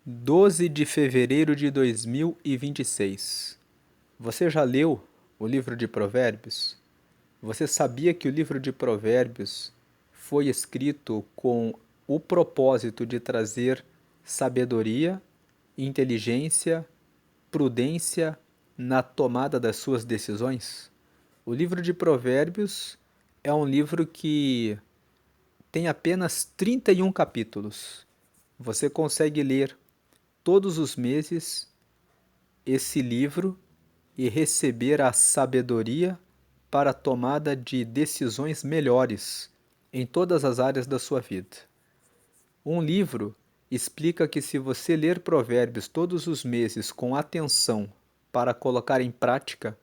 12 de fevereiro de 2026. Você já leu o livro de Provérbios? Você sabia que o livro de Provérbios foi escrito com o propósito de trazer sabedoria, inteligência, prudência na tomada das suas decisões? O livro de Provérbios é um livro que tem apenas 31 capítulos. Você consegue ler todos os meses esse livro e receber a sabedoria para a tomada de decisões melhores em todas as áreas da sua vida. Um livro explica que se você ler Provérbios todos os meses com atenção para colocar em prática,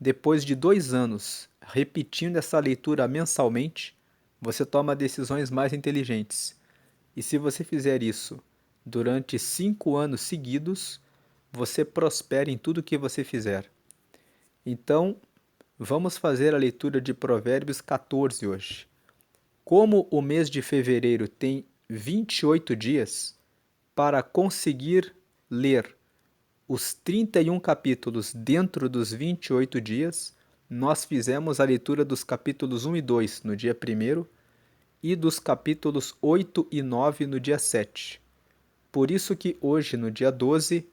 depois de 2 anos repetindo essa leitura mensalmente, você toma decisões mais inteligentes. E se você fizer isso durante 5 anos seguidos, você prospera em tudo que você fizer. Então, vamos fazer a leitura de Provérbios 14 hoje. Como o mês de fevereiro tem 28 dias, para conseguir ler os 31 capítulos dentro dos 28 dias, nós fizemos a leitura dos capítulos 1 e 2 no dia 1º e dos capítulos 8 e 9 no dia 7. Por isso que hoje, no dia 12,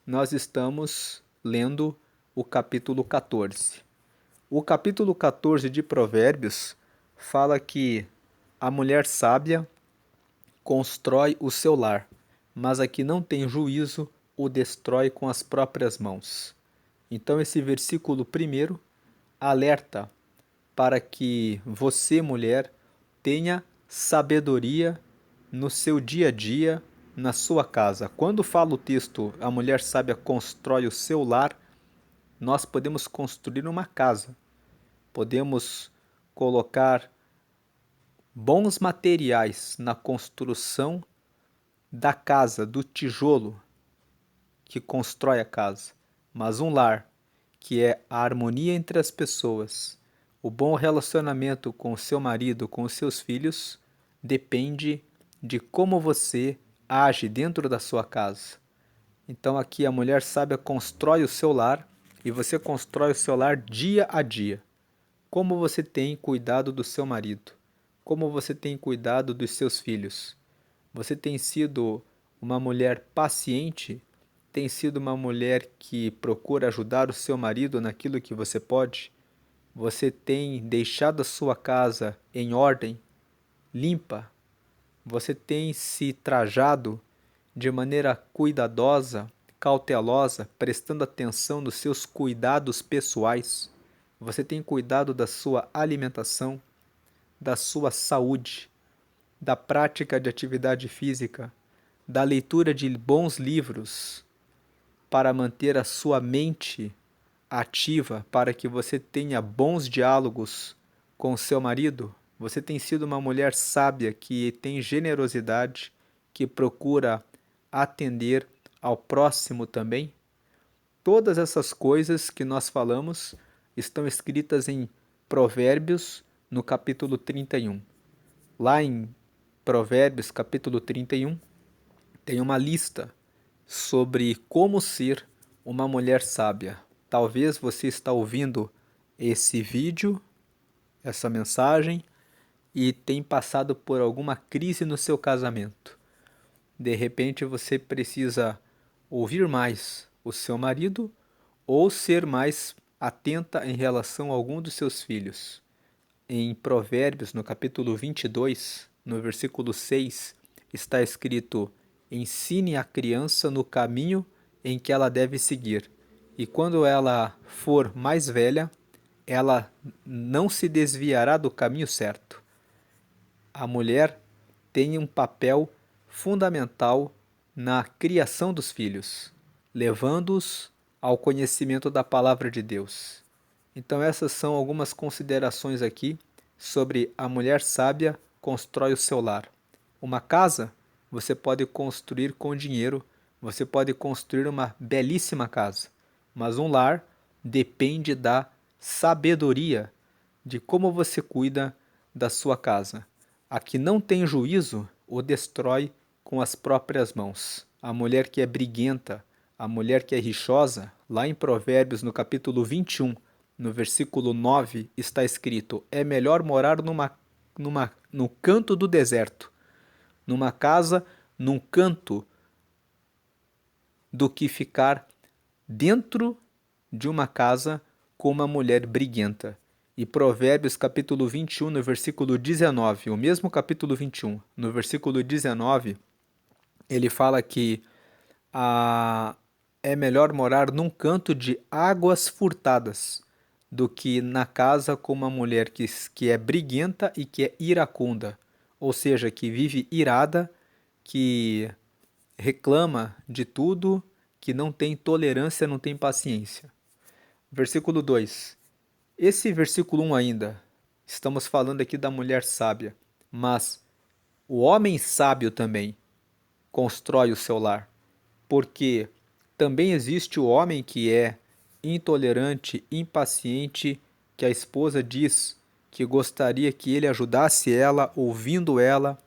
nós estamos lendo o capítulo 14. O capítulo 14 de Provérbios fala que a mulher sábia constrói o seu lar, mas a que não tem juízo o destrói com as próprias mãos. Então esse versículo primeiro alerta para que você, mulher, tenha sabedoria no seu dia a dia, na sua casa. Quando fala o texto, a mulher sábia constrói o seu lar, nós podemos construir uma casa. Podemos colocar bons materiais na construção da casa, do tijolo que constrói a casa. Mas um lar, que é a harmonia entre as pessoas, o bom relacionamento com o seu marido, com os seus filhos, depende de como você age dentro da sua casa. Então aqui a mulher sábia constrói o seu lar e você constrói o seu lar dia a dia. Como você tem cuidado do seu marido? Como você tem cuidado dos seus filhos? Você tem sido uma mulher paciente? Tem sido uma mulher que procura ajudar o seu marido naquilo que você pode? Você tem deixado a sua casa em ordem, limpa? Você tem se trajado de maneira cuidadosa, cautelosa, prestando atenção nos seus cuidados pessoais? Você tem cuidado da sua alimentação, da sua saúde, da prática de atividade física, da leitura de bons livros para manter a sua mente ativa, para que você tenha bons diálogos com seu marido? Você tem sido uma mulher sábia que tem generosidade, que procura atender ao próximo também? Todas essas coisas que nós falamos estão escritas em Provérbios, no capítulo 31. Lá em Provérbios, capítulo 31, tem uma lista sobre como ser uma mulher sábia. Talvez você está ouvindo esse vídeo, essa mensagem, e tem passado por alguma crise no seu casamento. De repente você precisa ouvir mais o seu marido ou ser mais atenta em relação a algum dos seus filhos. Em Provérbios, no capítulo 22, no versículo 6, está escrito: ensine a criança no caminho em que ela deve seguir, e quando ela for mais velha, ela não se desviará do caminho certo. A mulher tem um papel fundamental na criação dos filhos, levando-os ao conhecimento da palavra de Deus. Então essas são algumas considerações aqui sobre a mulher sábia constrói o seu lar. Uma casa você pode construir com dinheiro, você pode construir uma belíssima casa, mas um lar depende da sabedoria de como você cuida da sua casa. A que não tem juízo o destrói com as próprias mãos. A mulher que é briguenta, a mulher que é rixosa, lá em Provérbios, no capítulo 21, no versículo 9, está escrito: é melhor morar no canto do deserto, numa casa, num canto, do que ficar dentro de uma casa com uma mulher briguenta. E Provérbios capítulo 21, no versículo 19, o mesmo capítulo 21, no versículo 19, ele fala que é melhor morar num canto de águas furtadas do que na casa com uma mulher que é briguenta e que é iracunda, ou seja, que vive irada, que reclama de tudo, que não tem tolerância, não tem paciência. Versículo 2. Esse versículo 1 ainda, estamos falando aqui da mulher sábia, mas o homem sábio também constrói o seu lar, porque também existe o homem que é intolerante, impaciente, que a esposa diz que gostaria que ele ajudasse ela, ouvindo ela,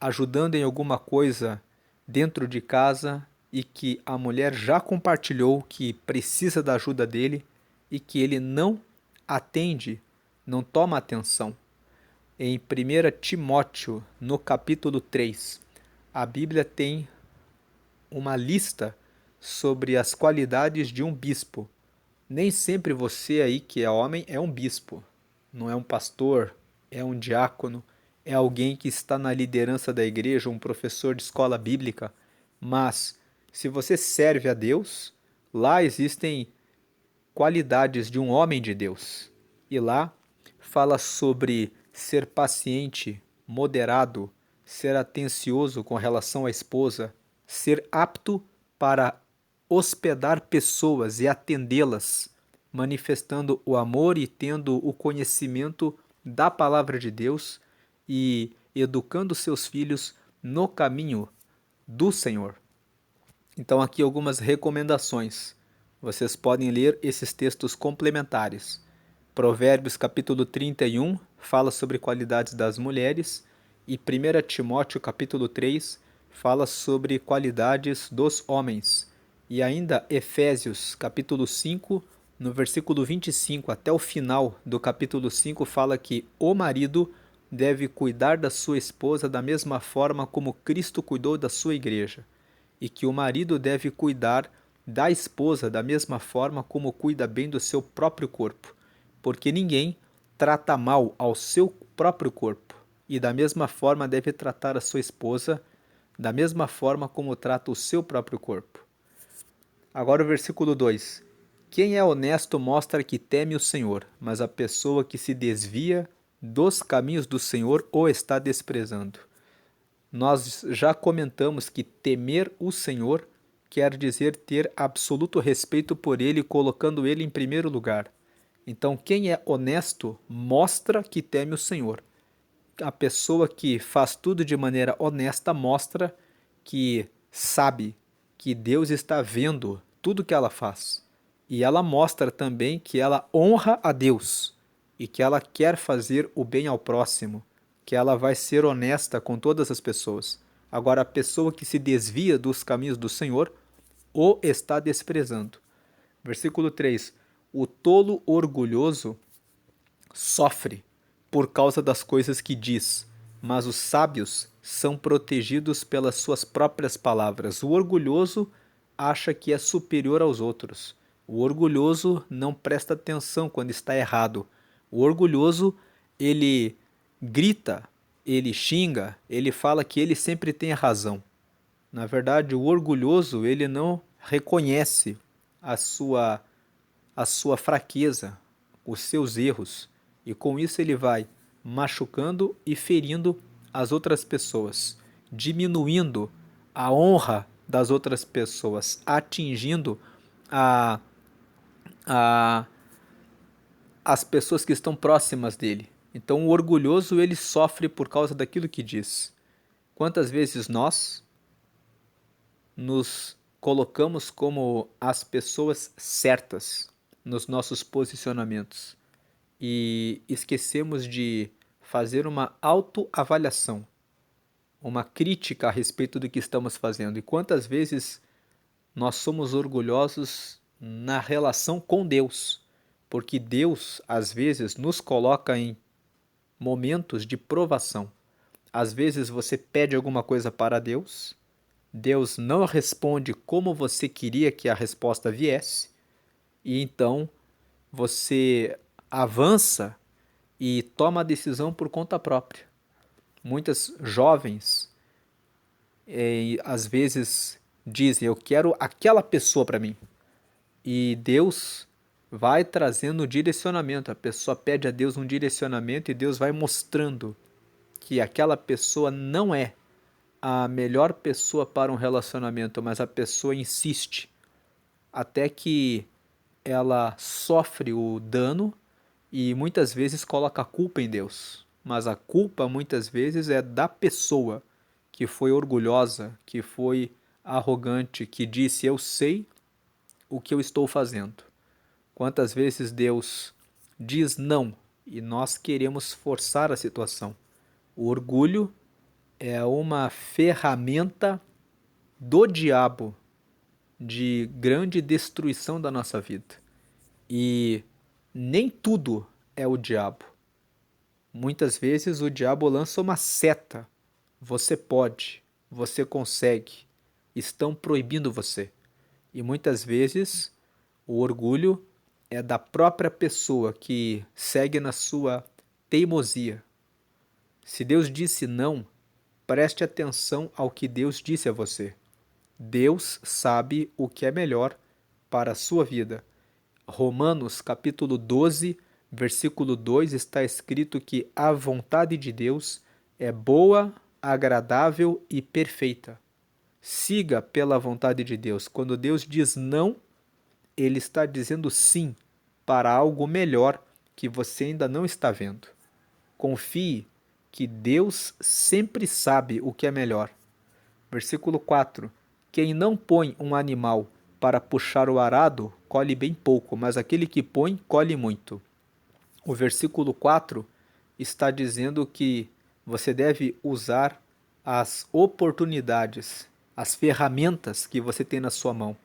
ajudando em alguma coisa dentro de casa e que a mulher já compartilhou que precisa da ajuda dele e que ele não atende, não toma atenção. Em 1 Timóteo, no capítulo 3, a Bíblia tem uma lista sobre as qualidades de um bispo. Nem sempre você aí que é homem é um bispo, não é um pastor, é um diácono, é alguém que está na liderança da igreja, um professor de escola bíblica, mas se você serve a Deus, lá existem qualidades de um homem de Deus. E lá fala sobre ser paciente, moderado, ser atencioso com relação à esposa, ser apto para hospedar pessoas e atendê-las, manifestando o amor e tendo o conhecimento da palavra de Deus e educando seus filhos no caminho do Senhor. Então, aqui algumas recomendações. Vocês podem ler esses textos complementares. Provérbios capítulo 31 fala sobre qualidades das mulheres e 1 Timóteo capítulo 3 fala sobre qualidades dos homens. E ainda Efésios capítulo 5, no versículo 25 até o final do capítulo 5 fala que o marido deve cuidar da sua esposa da mesma forma como Cristo cuidou da sua igreja, e que o marido deve cuidar da esposa da mesma forma como cuida bem do seu próprio corpo, porque ninguém trata mal ao seu próprio corpo, e da mesma forma deve tratar a sua esposa da mesma forma como trata o seu próprio corpo. Agora o versículo 2. Quem é honesto mostra que teme o Senhor, mas a pessoa que se desvia dos caminhos do Senhor o está desprezando. Nós já comentamos que temer o Senhor quer dizer ter absoluto respeito por Ele, colocando Ele em primeiro lugar. Então, quem é honesto mostra que teme o Senhor. A pessoa que faz tudo de maneira honesta mostra que sabe que Deus está vendo tudo que ela faz. E ela mostra também que ela honra a Deus e que ela quer fazer o bem ao próximo, que ela vai ser honesta com todas as pessoas. Agora, a pessoa que se desvia dos caminhos do Senhor o está desprezando. Versículo 3. O tolo orgulhoso sofre por causa das coisas que diz, mas os sábios são protegidos pelas suas próprias palavras. O orgulhoso acha que é superior aos outros. O orgulhoso não presta atenção quando está errado. O orgulhoso, ele grita, ele xinga, ele fala que ele sempre tem a razão. Na verdade, o orgulhoso, ele não reconhece a sua fraqueza, os seus erros, e com isso ele vai machucando e ferindo as outras pessoas, diminuindo a honra das outras pessoas, atingindo a, a, as pessoas que estão próximas dele. Então o orgulhoso ele sofre por causa daquilo que diz. Quantas vezes nós nos colocamos como as pessoas certas nos nossos posicionamentos e esquecemos de fazer uma autoavaliação. uma crítica a respeito do que estamos fazendo. E quantas vezes nós somos orgulhosos na relação com Deus, porque Deus, às vezes, nos coloca em momentos de provação. Às vezes você pede alguma coisa para Deus, Deus não responde como você queria que a resposta viesse, e então você avança e toma a decisão por conta própria. Muitas jovens, às vezes, dizem: eu quero aquela pessoa para mim. E Deus vai trazendo o direcionamento. A pessoa pede a Deus um direcionamento e Deus vai mostrando que aquela pessoa não é a melhor pessoa para um relacionamento, mas a pessoa insiste até que ela sofre o dano e muitas vezes coloca a culpa em Deus. Mas a culpa muitas vezes é da pessoa que foi orgulhosa, que foi arrogante, que disse: eu sei o que eu estou fazendo. Quantas vezes Deus diz não e nós queremos forçar a situação. O orgulho é uma ferramenta do diabo de grande destruição da nossa vida. E nem tudo é o diabo. Muitas vezes o diabo lança uma seta. Você pode, você consegue, estão proibindo você. E muitas vezes o orgulho é da própria pessoa que segue na sua teimosia. Se Deus disse não, preste atenção ao que Deus disse a você. Deus sabe o que é melhor para a sua vida. Romanos capítulo 12, versículo 2 está escrito que a vontade de Deus é boa, agradável e perfeita. Siga pela vontade de Deus. Quando Deus diz não, Ele está dizendo sim para algo melhor que você ainda não está vendo. Confie que Deus sempre sabe o que é melhor. Versículo 4. Quem não põe um animal para puxar o arado, colhe bem pouco, mas aquele que põe, colhe muito. O versículo 4 está dizendo que você deve usar as oportunidades, as ferramentas que você tem na sua mão,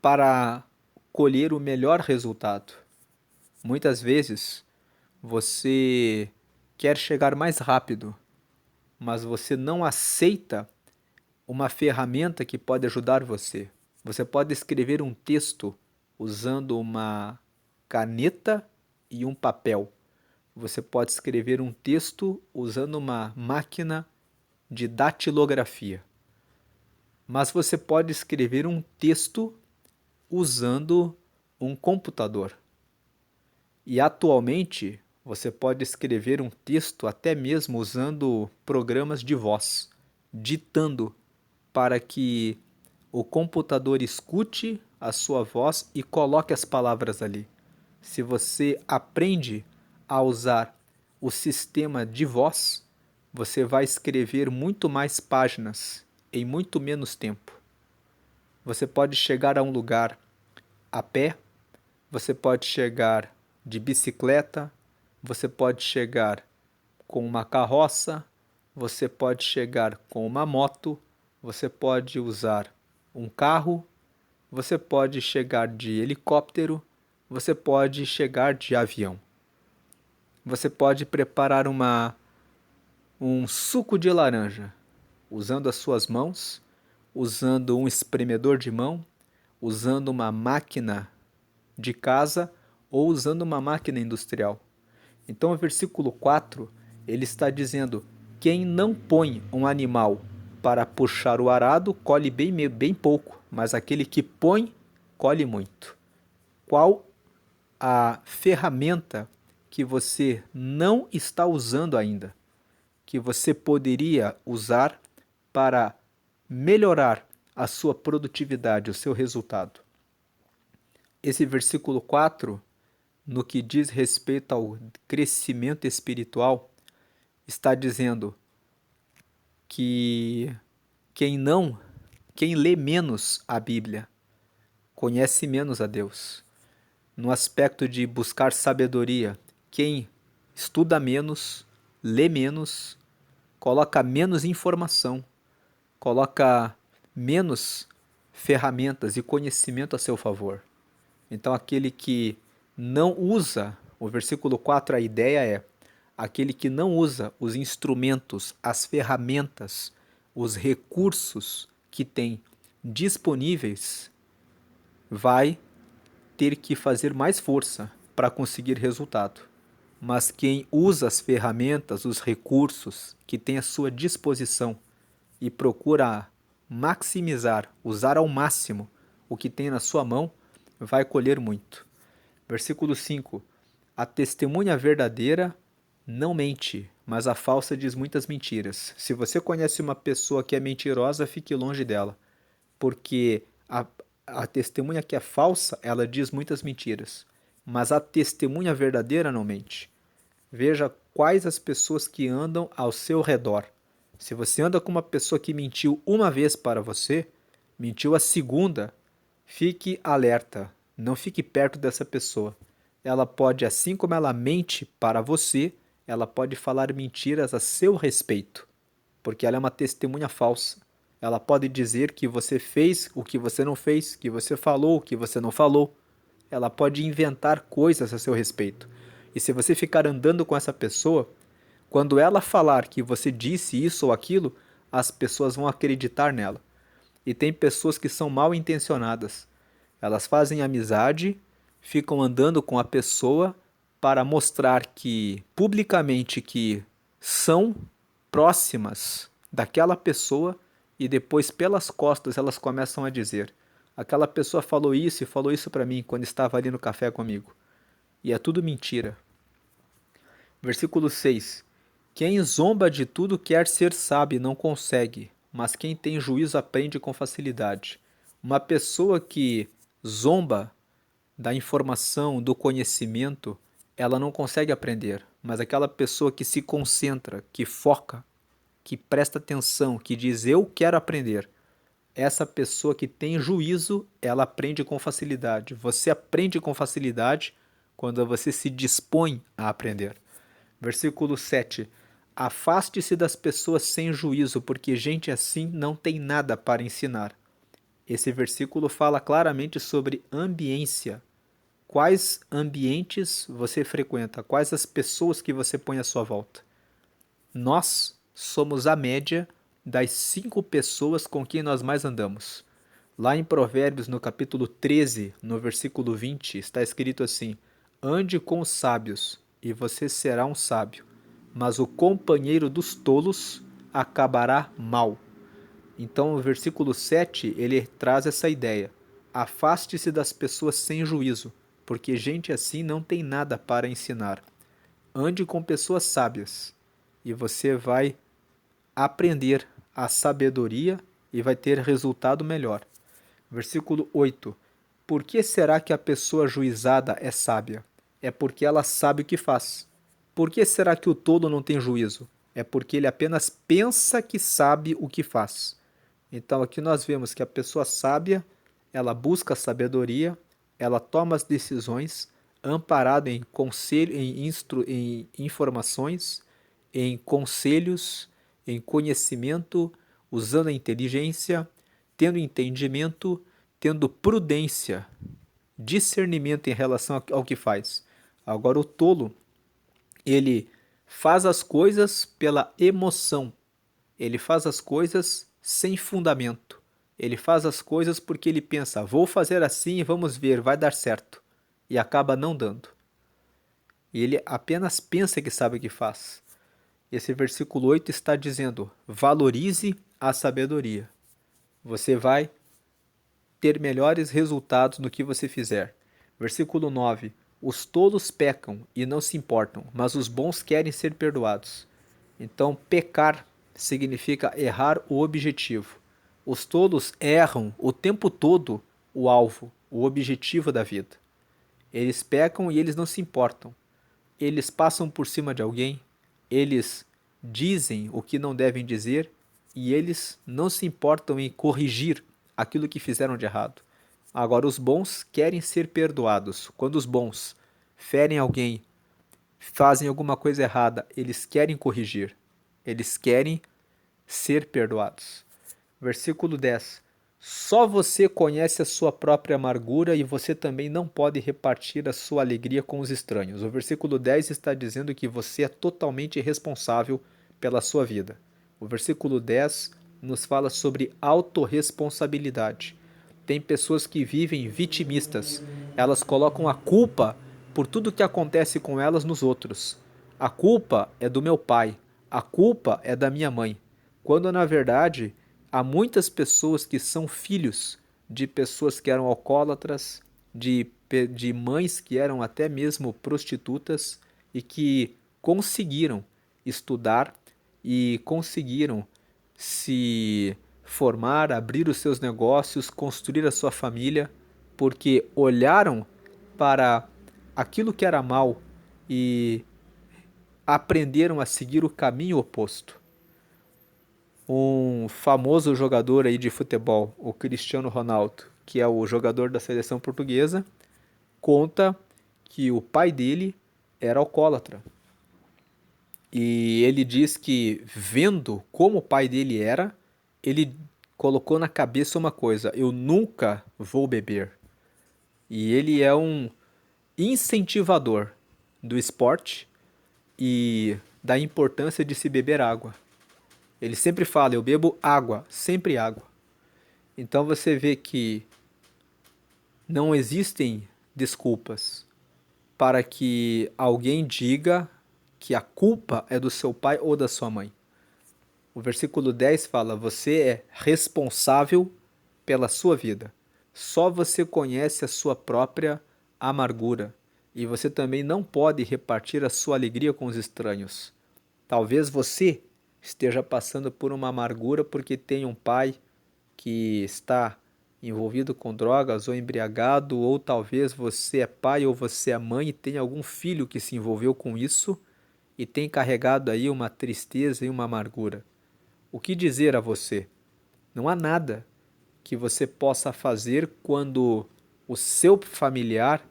para colher o melhor resultado. Muitas vezes você quer chegar mais rápido, mas você não aceita uma ferramenta que pode ajudar você. Você pode escrever um texto usando uma caneta e um papel. Você pode escrever um texto usando uma máquina de datilografia. Mas você pode escrever um texto usando um computador. E atualmente você pode escrever um texto até mesmo usando programas de voz, ditando para que o computador escute a sua voz e coloque as palavras ali. Se você aprende a usar o sistema de voz, você vai escrever muito mais páginas em muito menos tempo. Você pode chegar a um lugar a pé, você pode chegar de bicicleta, você pode chegar com uma carroça, você pode chegar com uma moto, você pode usar um carro, você pode chegar de helicóptero, você pode chegar de avião. Você pode preparar um suco de laranja usando as suas mãos, usando um espremedor de mão, usando uma máquina de casa ou usando uma máquina industrial. Então o versículo 4, ele está dizendo: quem não põe um animal para puxar o arado, colhe bem pouco, mas aquele que põe, colhe muito. Qual a ferramenta que você não está usando ainda, que você poderia usar para melhorar a sua produtividade, o seu resultado? Esse versículo 4, no que diz respeito ao crescimento espiritual, está dizendo que quem lê menos a Bíblia, conhece menos a Deus. No aspecto de buscar sabedoria, quem estuda menos, lê menos, coloca menos informação, coloca menos ferramentas e conhecimento a seu favor. Então, aquele que não usa, o versículo 4, a ideia é: aquele que não usa os instrumentos, as ferramentas, os recursos que tem disponíveis, vai ter que fazer mais força para conseguir resultado. Mas quem usa as ferramentas, os recursos que tem à sua disposição e procura maximizar, usar ao máximo o que tem na sua mão, vai colher muito. Versículo 5. A testemunha verdadeira não mente, mas a falsa diz muitas mentiras. Se você conhece uma pessoa que é mentirosa, fique longe dela, porque a testemunha que é falsa, ela diz muitas mentiras, mas a testemunha verdadeira não mente. Veja quais as pessoas que andam ao seu redor. Se você anda com uma pessoa que mentiu uma vez para você, mentiu a segunda, fique alerta, não fique perto dessa pessoa. Ela pode, assim como ela mente para você, ela pode falar mentiras a seu respeito, porque ela é uma testemunha falsa. Ela pode dizer que você fez o que você não fez, que você falou o que você não falou. Ela pode inventar coisas a seu respeito. E se você ficar andando com essa pessoa, quando ela falar que você disse isso ou aquilo, as pessoas vão acreditar nela. E tem pessoas que são mal intencionadas. Elas fazem amizade, ficam andando com a pessoa para mostrar que publicamente que são próximas daquela pessoa e depois pelas costas elas começam a dizer: aquela pessoa falou isso e falou isso para mim quando estava ali no café comigo. E é tudo mentira. Versículo 6. Quem zomba de tudo quer ser sábio e não consegue, mas quem tem juízo aprende com facilidade. Uma pessoa que zomba da informação, do conhecimento, ela não consegue aprender. Mas aquela pessoa que se concentra, que foca, que presta atenção, que diz eu quero aprender, essa pessoa que tem juízo, ela aprende com facilidade. Você aprende com facilidade quando você se dispõe a aprender. Versículo 7. Afaste-se das pessoas sem juízo, porque gente assim não tem nada para ensinar. Esse versículo fala claramente sobre ambiência. Quais ambientes você frequenta? Quais as pessoas que você põe à sua volta? Nós somos a média das 5 pessoas com quem nós mais andamos. Lá em Provérbios, no capítulo 13, no versículo 20, está escrito assim: ande com os sábios, e você será um sábio, mas o companheiro dos tolos acabará mal. Então, o versículo 7, ele traz essa ideia: afaste-se das pessoas sem juízo, porque gente assim não tem nada para ensinar. Ande com pessoas sábias, e você vai aprender a sabedoria e vai ter resultado melhor. Versículo 8. Por que será que a pessoa juizada é sábia? É porque ela sabe o que faz. Por que será que o tolo não tem juízo? É porque ele apenas pensa que sabe o que faz. Então aqui nós vemos que a pessoa sábia, ela busca a sabedoria, ela toma as decisões amparado em conselho, em informações, em conselhos, em conhecimento, usando a inteligência, tendo entendimento, tendo prudência, discernimento em relação ao que faz. Agora o tolo, ele faz as coisas pela emoção, ele faz as coisas sem fundamento, ele faz as coisas porque ele pensa, vou fazer assim e vamos ver, vai dar certo, e acaba não dando. E ele apenas pensa que sabe o que faz. Esse versículo 8 está dizendo, valorize a sabedoria. Você vai ter melhores resultados no que você fizer. Versículo 9. Os tolos pecam e não se importam, mas os bons querem ser perdoados. Então, pecar significa errar o objetivo. Os tolos erram o tempo todo o alvo, o objetivo da vida. Eles pecam e eles não se importam. Eles passam por cima de alguém, eles dizem o que não devem dizer e eles não se importam em corrigir aquilo que fizeram de errado. Agora, os bons querem ser perdoados. Quando os bons ferem alguém, fazem alguma coisa errada, eles querem corrigir. Eles querem ser perdoados. Versículo 10. Só você conhece a sua própria amargura e você também não pode repartir a sua alegria com os estranhos. O versículo 10 está dizendo que você é totalmente responsável pela sua vida. O versículo 10 nos fala sobre autorresponsabilidade. Tem pessoas que vivem vitimistas. Elas colocam a culpa por tudo que acontece com elas nos outros. A culpa é do meu pai. A culpa é da minha mãe. Quando na verdade há muitas pessoas que são filhos de pessoas que eram alcoólatras, de mães que eram até mesmo prostitutas e que conseguiram estudar e conseguiram se formar, abrir os seus negócios, construir a sua família, porque olharam para aquilo que era mal e aprenderam a seguir o caminho oposto. Um famoso jogador aí de futebol, o Cristiano Ronaldo, que é o jogador da seleção portuguesa, conta que o pai dele era alcoólatra. E ele diz que, vendo como o pai dele era, ele colocou na cabeça uma coisa: eu nunca vou beber. E ele é um incentivador do esporte e da importância de se beber água. Ele sempre fala: eu bebo água, sempre água. Então você vê que não existem desculpas para que alguém diga que a culpa é do seu pai ou da sua mãe. O versículo 10 fala: você é responsável pela sua vida. Só você conhece a sua própria amargura. E você também não pode repartir a sua alegria com os estranhos. Talvez você esteja passando por uma amargura porque tem um pai que está envolvido com drogas ou embriagado, ou talvez você é pai ou você é mãe e tem algum filho que se envolveu com isso e tem carregado aí uma tristeza e uma amargura. O que dizer a você? Não há nada que você possa fazer quando o seu familiar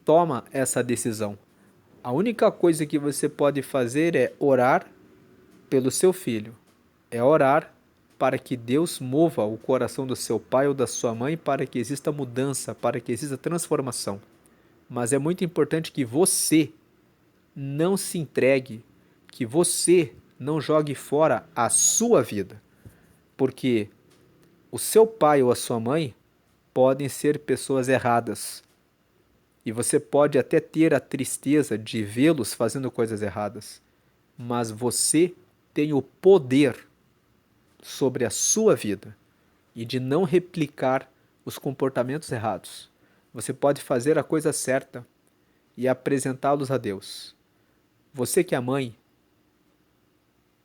toma essa decisão. A única coisa que você pode fazer é orar pelo seu filho, é orar para que Deus mova o coração do seu pai ou da sua mãe para que exista mudança, para que exista transformação. Mas é muito importante que você não se entregue, que você não jogue fora a sua vida, porque o seu pai ou a sua mãe podem ser pessoas erradas e você pode até ter a tristeza de vê-los fazendo coisas erradas, mas você tem o poder sobre a sua vida e de não replicar os comportamentos errados. Você pode fazer a coisa certa e apresentá-los a Deus. Você que é mãe,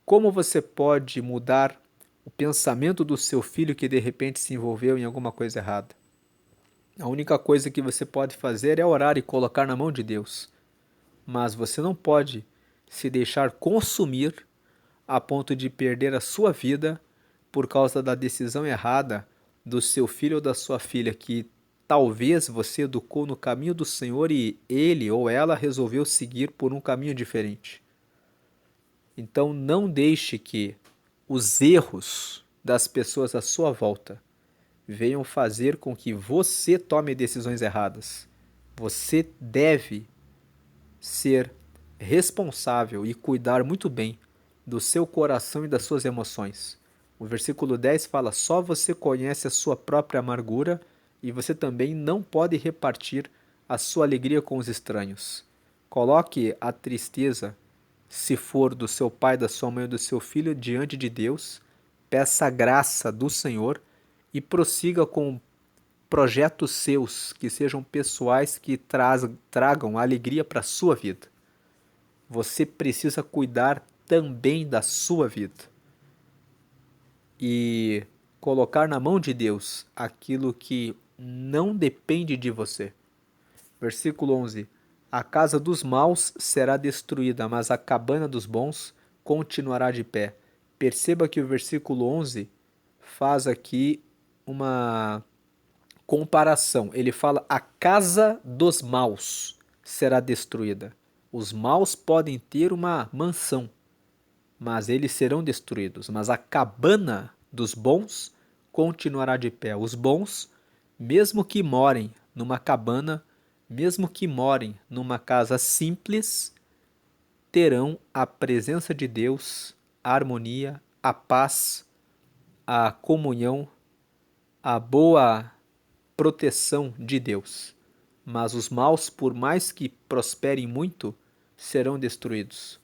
como você pode mudar o pensamento do seu filho que de repente se envolveu em alguma coisa errada? A única coisa que você pode fazer é orar e colocar na mão de Deus. Mas você não pode se deixar consumir a ponto de perder a sua vida por causa da decisão errada do seu filho ou da sua filha, que talvez você educou no caminho do Senhor e ele ou ela resolveu seguir por um caminho diferente. Então não deixe que os erros das pessoas à sua volta venham fazer com que você tome decisões erradas. Você deve ser responsável e cuidar muito bem do seu coração e das suas emoções. O versículo 10 fala: só você conhece a sua própria amargura e você também não pode repartir a sua alegria com os estranhos. Coloque a tristeza, se for do seu pai, da sua mãe ou do seu filho, diante de Deus, peça a graça do Senhor e prossiga com projetos seus que sejam pessoais, que tragam alegria para a sua vida. Você precisa cuidar também da sua vida e colocar na mão de Deus aquilo que não depende de você. Versículo 11: a casa dos maus será destruída, mas a cabana dos bons continuará de pé. Perceba que o versículo 11 faz aqui uma comparação. Ele fala: a casa dos maus será destruída. Os maus podem ter uma mansão, mas eles serão destruídos. Mas a cabana dos bons continuará de pé. Os bons, mesmo que morem numa cabana, mesmo que morem numa casa simples, terão a presença de Deus, a harmonia, a paz, a comunhão, a boa proteção de Deus. Mas os maus, por mais que prosperem muito, serão destruídos.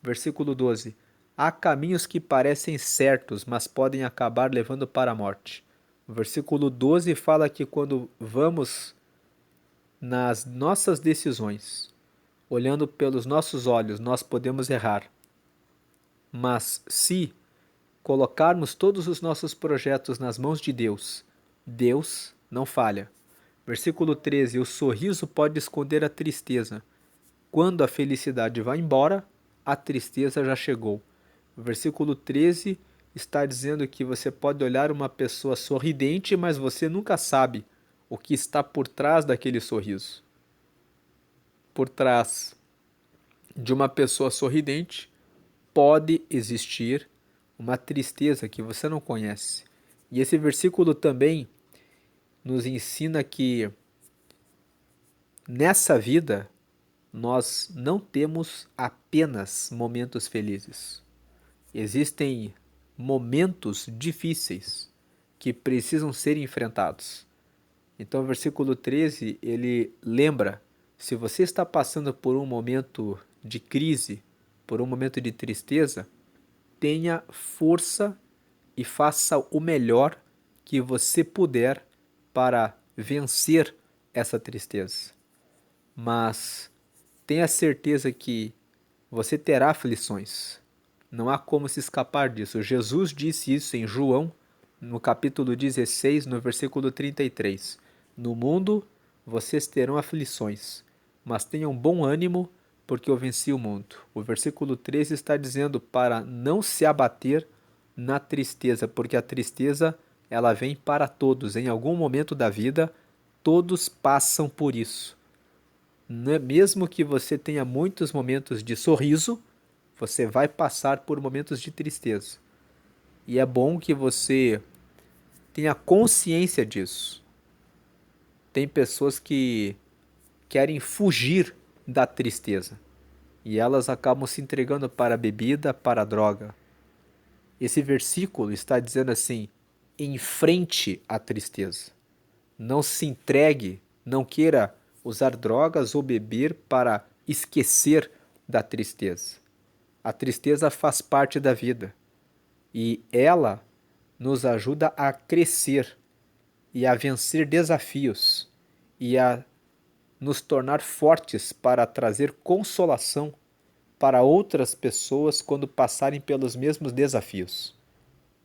Versículo 12. Há caminhos que parecem certos, mas podem acabar levando para a morte. O versículo 12 fala que quando vamos nas nossas decisões, olhando pelos nossos olhos, nós podemos errar. Mas se colocarmos todos os nossos projetos nas mãos de Deus, Deus não falha. Versículo 13: o sorriso pode esconder a tristeza. Quando a felicidade vai embora, a tristeza já chegou. O versículo 13 está dizendo que você pode olhar uma pessoa sorridente, mas você nunca sabe o que está por trás daquele sorriso. Por trás de uma pessoa sorridente pode existir uma tristeza que você não conhece. E esse versículo também nos ensina que nessa vida nós não temos apenas momentos felizes. Existem momentos difíceis que precisam ser enfrentados. Então, o versículo 13, ele lembra, se você está passando por um momento de crise, por um momento de tristeza, tenha força e faça o melhor que você puder para vencer essa tristeza. Mas tenha certeza que você terá aflições. Não há como se escapar disso. Jesus disse isso em João, no capítulo 16, no versículo 33. No mundo vocês terão aflições, mas tenham bom ânimo, porque eu venci o mundo. O versículo 13 está dizendo para não se abater na tristeza, porque a tristeza ela vem para todos. Em algum momento da vida, todos passam por isso. Mesmo que você tenha muitos momentos de sorriso, você vai passar por momentos de tristeza. E é bom que você tenha consciência disso. Tem pessoas que querem fugir da tristeza e elas acabam se entregando para a bebida, para a droga. Esse versículo está dizendo assim: enfrente a tristeza. Não se entregue, não queira usar drogas ou beber para esquecer da tristeza. A tristeza faz parte da vida e ela nos ajuda a crescer e a vencer desafios e a nos tornar fortes para trazer consolação para outras pessoas quando passarem pelos mesmos desafios.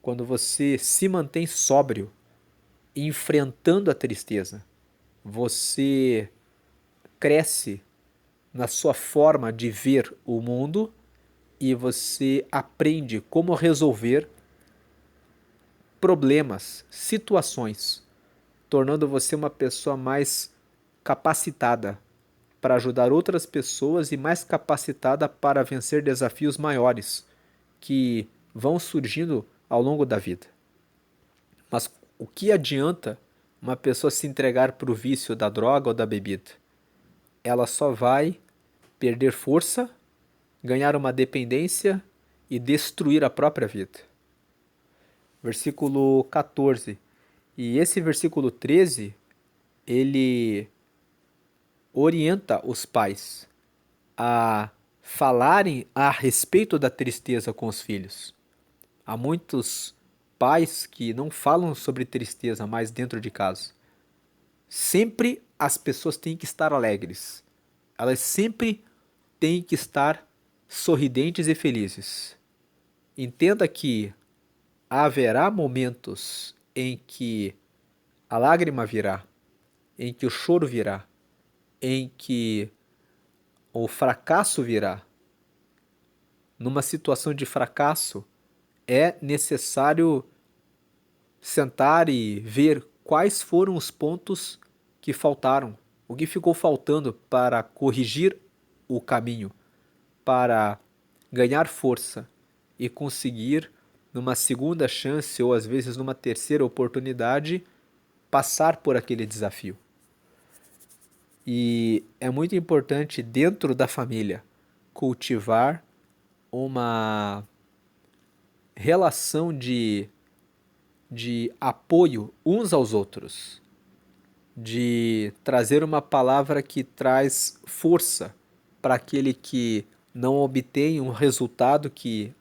Quando você se mantém sóbrio, enfrentando a tristeza, você cresce na sua forma de ver o mundo e você aprende como resolver problemas, situações, tornando você uma pessoa mais capacitada para ajudar outras pessoas e mais capacitada para vencer desafios maiores que vão surgindo ao longo da vida. Mas o que adianta uma pessoa se entregar para o vício da droga ou da bebida? Ela só vai perder força, ganhar uma dependência e destruir a própria vida. Versículo 14. E esse versículo 13, ele orienta os pais a falarem a respeito da tristeza com os filhos. Há muitos pais que não falam sobre tristeza mais dentro de casa. Sempre as pessoas têm que estar alegres. Elas sempre têm que estar sorridentes e felizes. Entenda que haverá momentos em que a lágrima virá, em que o choro virá, em que o fracasso virá. Numa situação de fracasso, é necessário sentar e ver quais foram os pontos que faltaram, o que ficou faltando para corrigir o caminho, para ganhar força e conseguir, numa segunda chance ou às vezes numa terceira oportunidade, passar por aquele desafio. E é muito importante dentro da família cultivar uma relação de apoio uns aos outros, de trazer uma palavra que traz força para aquele que não obtém um resultado que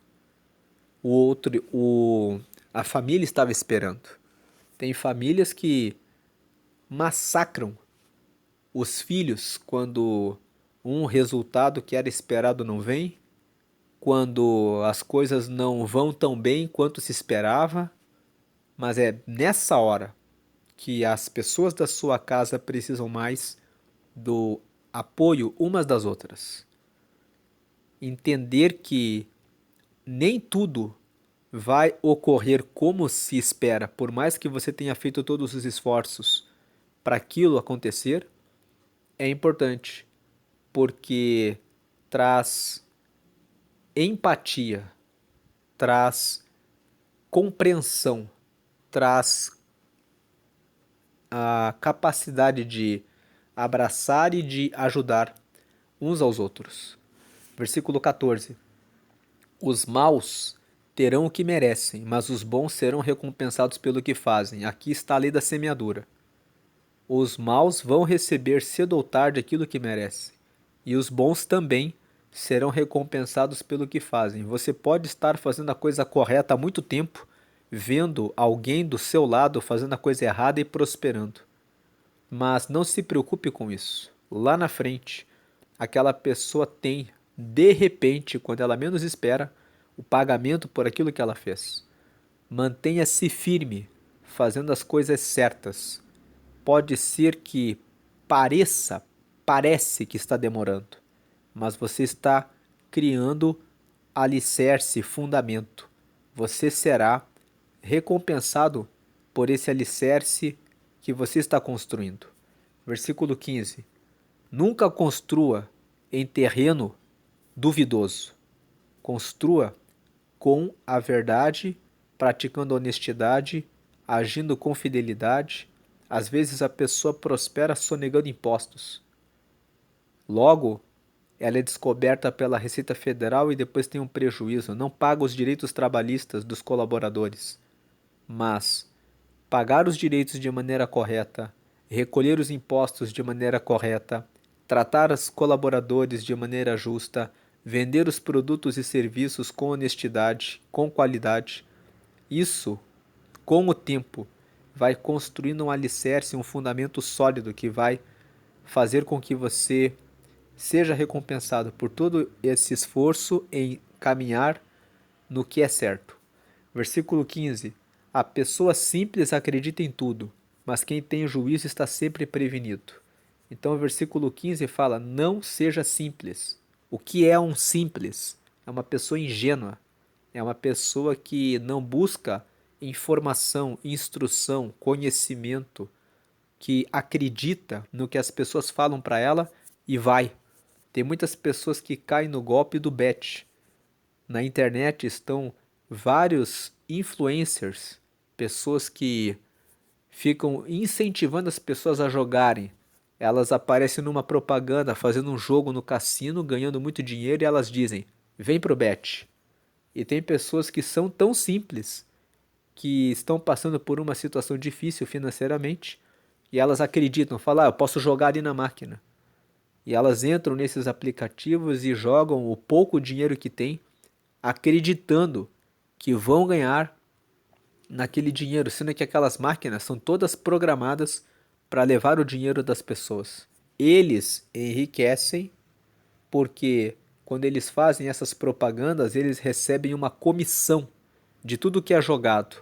a família estava esperando. Tem famílias que massacram os filhos quando um resultado que era esperado não vem, quando as coisas não vão tão bem quanto se esperava, mas é nessa hora que as pessoas da sua casa precisam mais do apoio umas das outras. Entender que nem tudo vai ocorrer como se espera, por mais que você tenha feito todos os esforços para aquilo acontecer, é importante, porque traz empatia, traz compreensão, traz a capacidade de abraçar e de ajudar uns aos outros. Versículo 14. Os maus terão o que merecem, mas os bons serão recompensados pelo que fazem. Aqui está a lei da semeadura. Os maus vão receber cedo ou tarde aquilo que merecem, e os bons também serão recompensados pelo que fazem. Você pode estar fazendo a coisa correta há muito tempo, vendo alguém do seu lado fazendo a coisa errada e prosperando. Mas não se preocupe com isso. Lá na frente, aquela pessoa tem, de repente, quando ela menos espera, o pagamento por aquilo que ela fez. Mantenha-se firme, fazendo as coisas certas. Pode ser que parece que está demorando, mas você está criando alicerce, fundamento. Você será recompensado por esse alicerce que você está construindo. Versículo 15. Nunca construa em terreno duvidoso. Construa com a verdade, praticando honestidade, agindo com fidelidade. Às vezes a pessoa prospera sonegando impostos. Logo, ela é descoberta pela Receita Federal e depois tem um prejuízo. Não paga os direitos trabalhistas dos colaboradores. Mas pagar os direitos de maneira correta, recolher os impostos de maneira correta, tratar os colaboradores de maneira justa, vender os produtos e serviços com honestidade, com qualidade, isso, com o tempo, vai construindo um alicerce, um fundamento sólido que vai fazer com que você seja recompensado por todo esse esforço em caminhar no que é certo. Versículo 15. A pessoa simples acredita em tudo, mas quem tem juízo está sempre prevenido. Então o versículo 15 fala: não seja simples. O que é um simples? É uma pessoa ingênua, é uma pessoa que não busca informação, instrução, conhecimento, que acredita no que as pessoas falam para ela e vai. Tem muitas pessoas que caem no golpe do bet. Na internet estão vários influencers, pessoas que ficam incentivando as pessoas a jogarem. Elas aparecem numa propaganda fazendo um jogo no cassino, ganhando muito dinheiro e elas dizem: vem pro bet. E tem pessoas que são tão simples, que estão passando por uma situação difícil financeiramente, e elas acreditam, falam: eu posso jogar ali na máquina. E elas entram nesses aplicativos e jogam o pouco dinheiro que têm, acreditando que vão ganhar naquele dinheiro, sendo que aquelas máquinas são todas programadas para levar o dinheiro das pessoas. Eles enriquecem porque quando eles fazem essas propagandas, eles recebem uma comissão de tudo que é jogado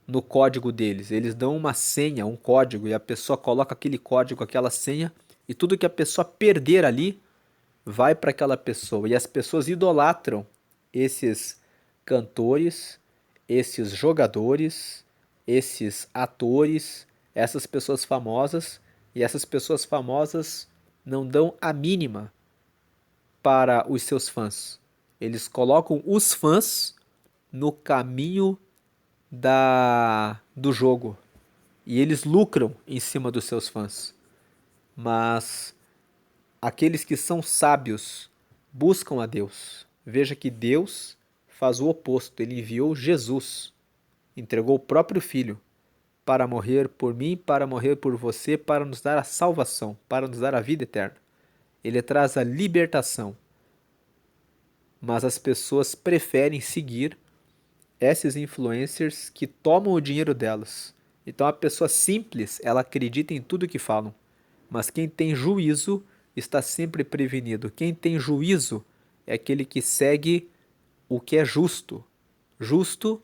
no código deles. Eles dão uma senha, um código, e a pessoa coloca aquele código, aquela senha, e tudo que a pessoa perder ali vai para aquela pessoa. E as pessoas idolatram esses cantores, esses jogadores, esses atores, essas pessoas famosas, e essas pessoas famosas não dão a mínima para os seus fãs. Eles colocam os fãs no caminho do jogo. E eles lucram em cima dos seus fãs. Mas aqueles que são sábios buscam a Deus. Veja que Deus faz o oposto. Ele enviou Jesus, entregou o próprio Filho para morrer por mim, para morrer por você, para nos dar a salvação, para nos dar a vida eterna. Ele traz a libertação. Mas as pessoas preferem seguir esses influencers que tomam o dinheiro delas. Então a pessoa simples, ela acredita em tudo que falam. Mas quem tem juízo está sempre prevenido. Quem tem juízo é aquele que segue o que é justo. Justo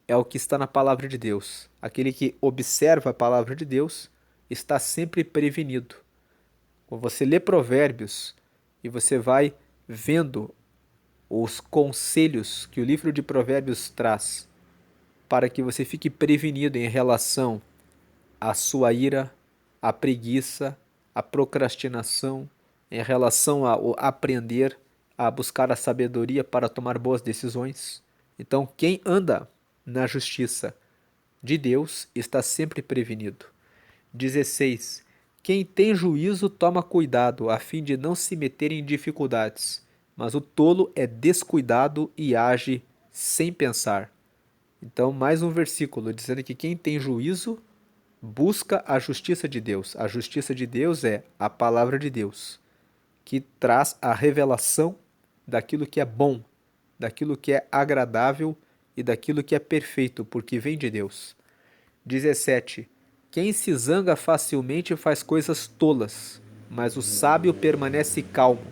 é o que está na palavra de Deus. Aquele que observa a palavra de Deus está sempre prevenido. Quando você lê Provérbios e você vai vendo os conselhos que o livro de Provérbios traz para que você fique prevenido em relação à sua ira, à preguiça, à procrastinação, em relação a aprender a buscar a sabedoria para tomar boas decisões. Então, quem anda na justiça de Deus está sempre prevenido. 16. Quem tem juízo toma cuidado, a fim de não se meter em dificuldades, mas o tolo é descuidado e age sem pensar. Então, mais um versículo dizendo que quem tem juízo busca a justiça de Deus. A justiça de Deus é a palavra de Deus, que traz a revelação daquilo que é bom, daquilo que é agradável e daquilo que é perfeito, porque vem de Deus. 17. Quem se zanga facilmente faz coisas tolas, mas o sábio permanece calmo.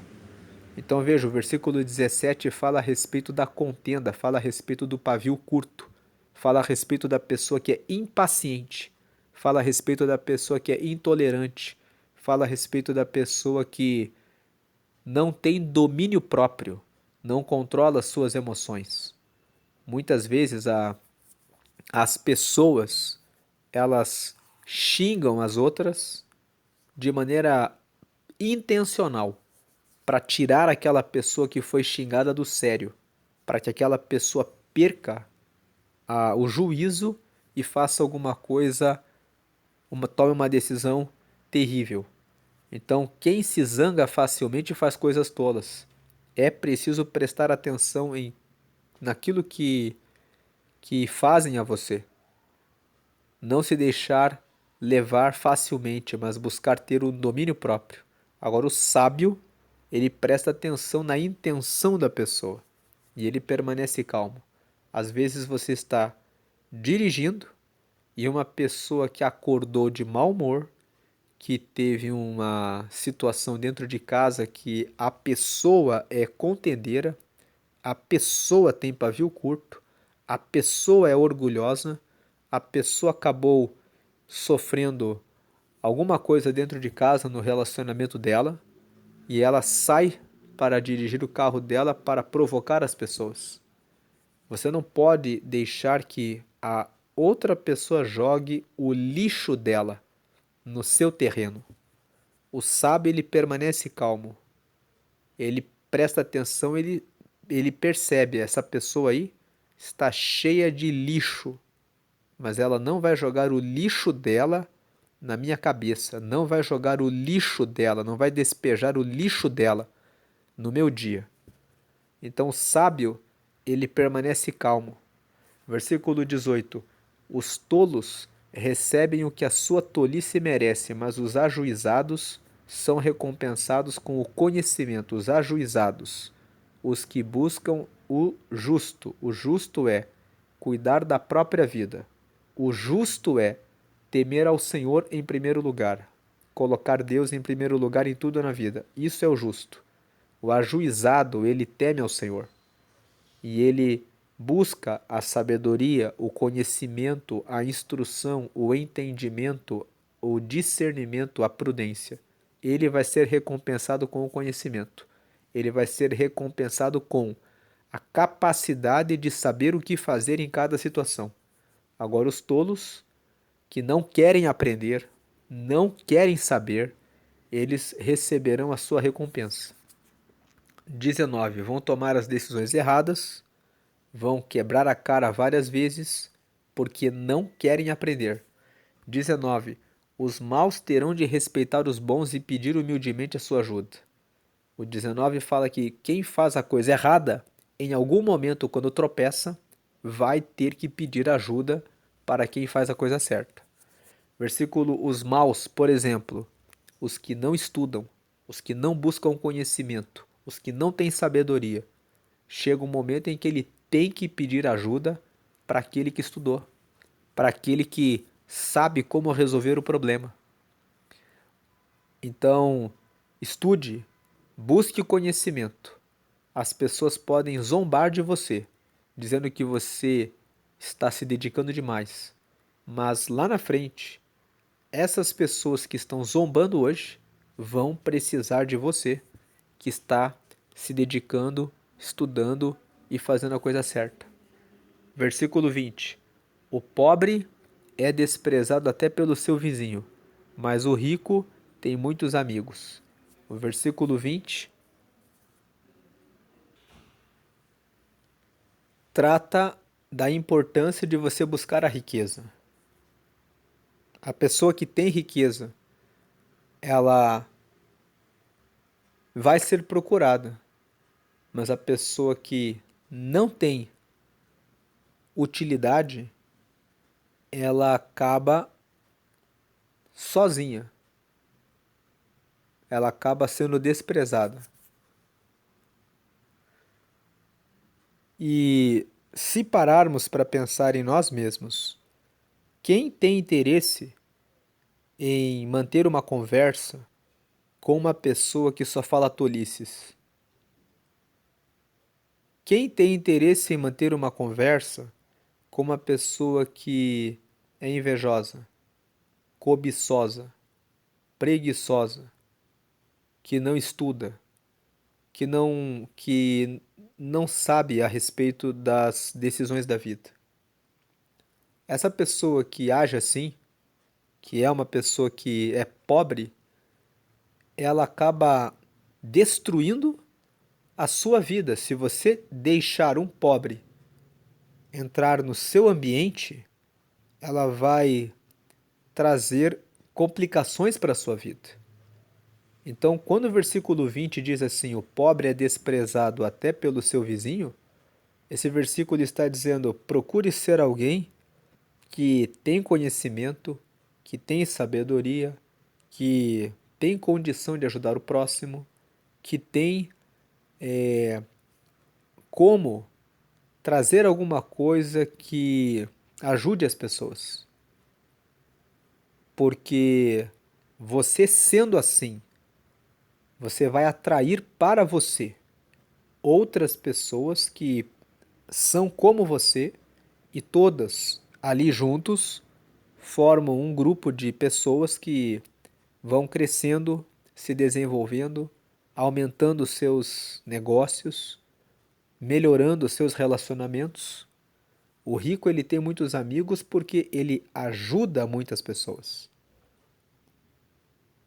Então veja, o versículo 17 fala a respeito da contenda, fala a respeito do pavio curto, fala a respeito da pessoa que é impaciente, fala a respeito da pessoa que é intolerante, fala a respeito da pessoa que não tem domínio próprio, não controla suas emoções. Muitas vezes as pessoas, elas xingam as outras de maneira intencional para tirar aquela pessoa que foi xingada do sério, para que aquela pessoa perca o juízo e faça alguma coisa, tome uma decisão terrível. Então, quem se zanga facilmente faz coisas tolas. É preciso prestar atenção naquilo que fazem a você. Não se deixar levar facilmente, mas buscar ter o domínio próprio. Agora, o sábio, ele presta atenção na intenção da pessoa e ele permanece calmo. Às vezes você está dirigindo e uma pessoa que acordou de mau humor, que teve uma situação dentro de casa que a pessoa é contendeira, a pessoa tem pavio curto, a pessoa é orgulhosa, a pessoa acabou sofrendo alguma coisa dentro de casa no relacionamento dela e ela sai para dirigir o carro dela para provocar as pessoas. Você não pode deixar que a outra pessoa jogue o lixo dela no seu terreno. O sábio, ele permanece calmo. Ele presta atenção, ele percebe, essa pessoa aí está cheia de lixo, mas ela não vai jogar o lixo dela na minha cabeça, não vai jogar o lixo dela, não vai despejar o lixo dela no meu dia. Então o sábio, ele permanece calmo. Versículo 18. Os tolos recebem o que a sua tolice merece, mas os ajuizados são recompensados com o conhecimento. Os ajuizados, os que buscam o justo. O justo é cuidar da própria vida. O justo é temer ao Senhor em primeiro lugar, colocar Deus em primeiro lugar em tudo na vida. Isso é o justo. O ajuizado, ele teme ao Senhor e ele busca a sabedoria, o conhecimento, a instrução, o entendimento, o discernimento, a prudência. Ele vai ser recompensado com o conhecimento. Ele vai ser recompensado com a capacidade de saber o que fazer em cada situação. Agora, os tolos que não querem aprender, não querem saber, eles receberão a sua recompensa. 19. Vão tomar as decisões erradas, vão quebrar a cara várias vezes, porque não querem aprender. 19. Os maus terão de respeitar os bons e pedir humildemente a sua ajuda. O 19 fala que quem faz a coisa errada, em algum momento, quando tropeça, vai ter que pedir ajuda para quem faz a coisa certa. Versículo: os maus, por exemplo, os que não estudam, os que não buscam conhecimento, os que não têm sabedoria. Chega um momento em que ele tem que pedir ajuda para aquele que estudou, para aquele que sabe como resolver o problema. Então, estude, busque conhecimento. As pessoas podem zombar de você, dizendo que você está se dedicando demais. Mas lá na frente, essas pessoas que estão zombando hoje vão precisar de você, que está se dedicando, estudando e fazendo a coisa certa. Versículo 20. O pobre é desprezado até pelo seu vizinho, mas o rico tem muitos amigos. O versículo 20 trata da importância de você buscar a riqueza. A pessoa que tem riqueza, ela vai ser procurada, mas a pessoa que não tem utilidade, ela acaba sozinha. Ela acaba sendo desprezada. E se pararmos para pensar em nós mesmos, quem tem interesse em manter uma conversa com uma pessoa que só fala tolices? Quem tem interesse em manter uma conversa com uma pessoa que é invejosa, cobiçosa, preguiçosa, que não estuda, que não sabe a respeito das decisões da vida? Essa pessoa que age assim, que é uma pessoa que é pobre, ela acaba destruindo a sua vida. Se você deixar um pobre entrar no seu ambiente, ela vai trazer complicações para a sua vida. Então, quando o versículo 20 diz assim: o pobre é desprezado até pelo seu vizinho, esse versículo está dizendo: procure ser alguém que tem conhecimento, que tem sabedoria, que tem condição de ajudar o próximo, que tem como trazer alguma coisa que ajude as pessoas. Porque você sendo assim, você vai atrair para você outras pessoas que são como você e todas ali juntos formam um grupo de pessoas que vão crescendo, se desenvolvendo, aumentando seus negócios, melhorando seus relacionamentos. O rico ele tem muitos amigos porque ele ajuda muitas pessoas.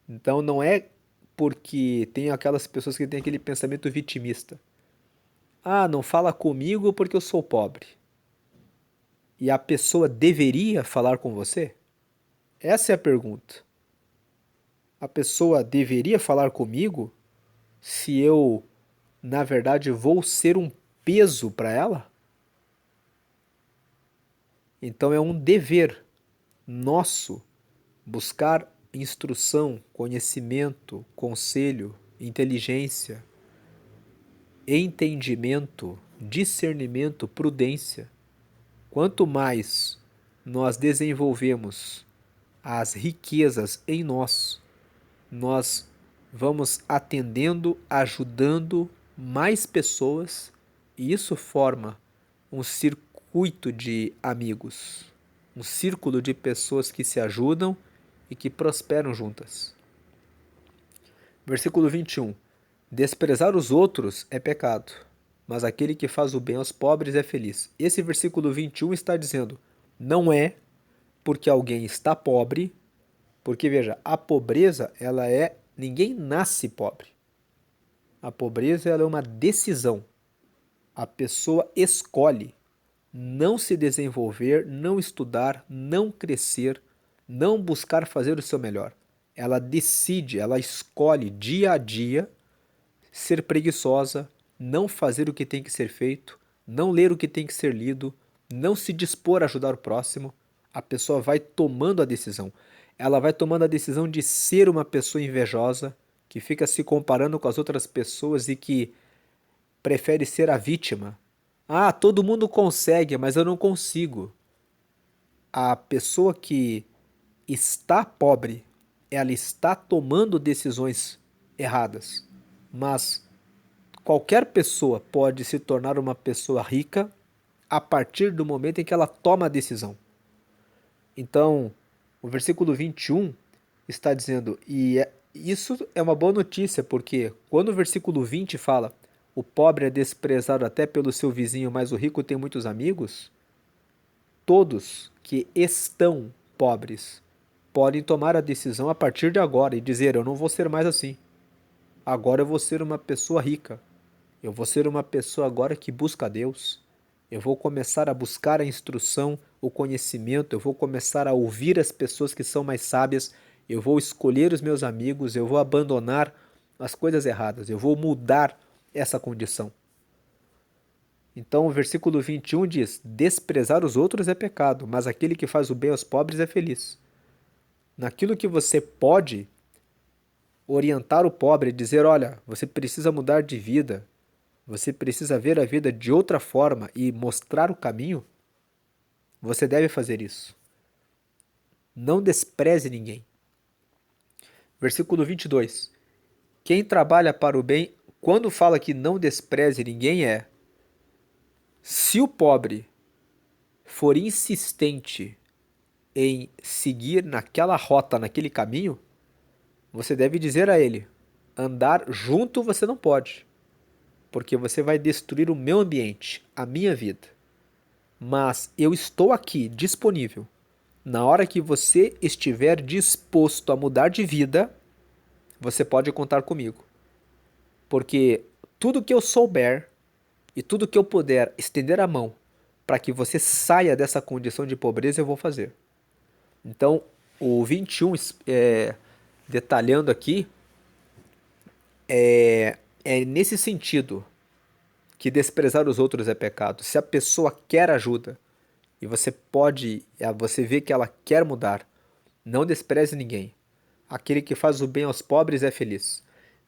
Então não é porque tem aquelas pessoas que têm aquele pensamento vitimista. Ah, não fala comigo porque eu sou pobre. E a pessoa deveria falar com você? Essa é a pergunta. A pessoa deveria falar comigo se eu, na verdade, vou ser um peso para ela? Então é um dever nosso buscar instrução, conhecimento, conselho, inteligência, entendimento, discernimento, prudência. Quanto mais nós desenvolvemos as riquezas em nós, nós vamos atendendo, ajudando mais pessoas e isso forma um circuito de amigos, um círculo de pessoas que se ajudam e que prosperam juntas. Versículo 21. Desprezar os outros é pecado, mas aquele que faz o bem aos pobres é feliz. Esse versículo 21 está dizendo, não é porque alguém está pobre, porque veja, a pobreza, ninguém nasce pobre. A pobreza ela é uma decisão. A pessoa escolhe não se desenvolver, não estudar, não crescer, não buscar fazer o seu melhor. Ela decide, ela escolhe dia a dia ser preguiçosa, não fazer o que tem que ser feito, não ler o que tem que ser lido, não se dispor a ajudar o próximo. A pessoa vai tomando a decisão. Ela vai tomando a decisão de ser uma pessoa invejosa, que fica se comparando com as outras pessoas e que prefere ser a vítima. Ah, todo mundo consegue, mas eu não consigo. A pessoa que está pobre, ela está tomando decisões erradas. Mas qualquer pessoa pode se tornar uma pessoa rica a partir do momento em que ela toma a decisão. Então, o versículo 21 está dizendo, isso é uma boa notícia, porque quando o versículo 20 fala o pobre é desprezado até pelo seu vizinho, mas o rico tem muitos amigos, todos que estão pobres podem tomar a decisão a partir de agora e dizer, eu não vou ser mais assim. Agora eu vou ser uma pessoa rica. Eu vou ser uma pessoa agora que busca a Deus. Eu vou começar a buscar a instrução, o conhecimento, eu vou começar a ouvir as pessoas que são mais sábias, eu vou escolher os meus amigos, eu vou abandonar as coisas erradas, eu vou mudar essa condição. Então o versículo 21 diz: desprezar os outros é pecado, mas aquele que faz o bem aos pobres é feliz. Naquilo que você pode orientar o pobre e dizer, olha, você precisa mudar de vida, você precisa ver a vida de outra forma e mostrar o caminho, você deve fazer isso. Não despreze ninguém. Versículo 22. Quem trabalha para o bem, quando fala que não despreze ninguém, se o pobre for insistente em seguir naquela rota, naquele caminho, você deve dizer a ele, andar junto você não pode, porque você vai destruir o meu ambiente, a minha vida. Mas eu estou aqui, disponível. Na hora que você estiver disposto a mudar de vida, você pode contar comigo. Porque tudo que eu souber e tudo que eu puder estender a mão para que você saia dessa condição de pobreza, eu vou fazer. Então, o 21, detalhando aqui, é nesse sentido que desprezar os outros é pecado. Se a pessoa quer ajuda e você vê que ela quer mudar, não despreze ninguém. Aquele que faz o bem aos pobres é feliz.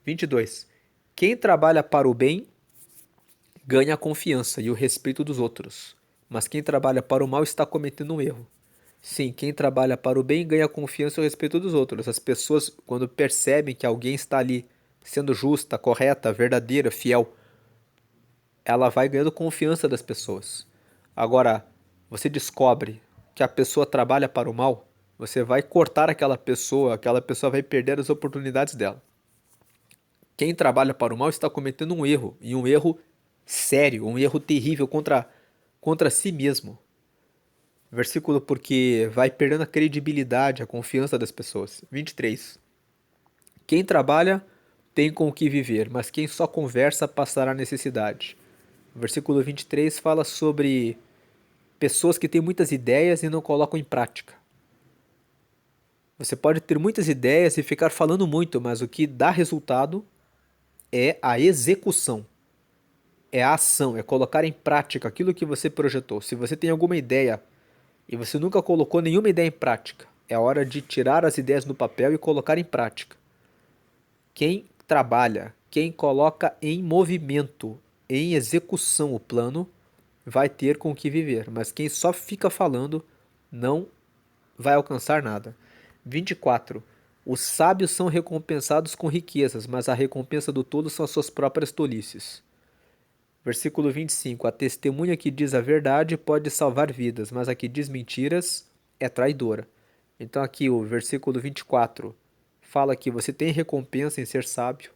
22. Quem trabalha para o bem ganha a confiança e o respeito dos outros, mas quem trabalha para o mal está cometendo um erro. Sim, quem trabalha para o bem ganha a confiança e o respeito dos outros. As pessoas, quando percebem que alguém está ali sendo justa, correta, verdadeira, fiel, ela vai ganhando confiança das pessoas. Agora, você descobre que a pessoa trabalha para o mal, você vai cortar aquela pessoa vai perder as oportunidades dela. Quem trabalha para o mal está cometendo um erro, e um erro sério, um erro terrível contra si mesmo. Versículo porque vai perdendo a credibilidade, a confiança das pessoas. 23. Quem trabalha tem com o que viver, mas quem só conversa passará necessidade. O versículo 23 fala sobre pessoas que têm muitas ideias e não colocam em prática. Você pode ter muitas ideias e ficar falando muito, mas o que dá resultado é a execução, é a ação, é colocar em prática aquilo que você projetou. Se você tem alguma ideia e você nunca colocou nenhuma ideia em prática, é hora de tirar as ideias no papel e colocar em prática. Quem trabalha, quem coloca em movimento, em execução o plano, vai ter com o que viver, mas quem só fica falando não vai alcançar nada. 24. Os sábios são recompensados com riquezas, mas a recompensa do tolo são as suas próprias tolices. Versículo 25. A testemunha que diz a verdade pode salvar vidas, mas a que diz mentiras é traidora. Então aqui o versículo 24 fala que você tem recompensa em ser sábio,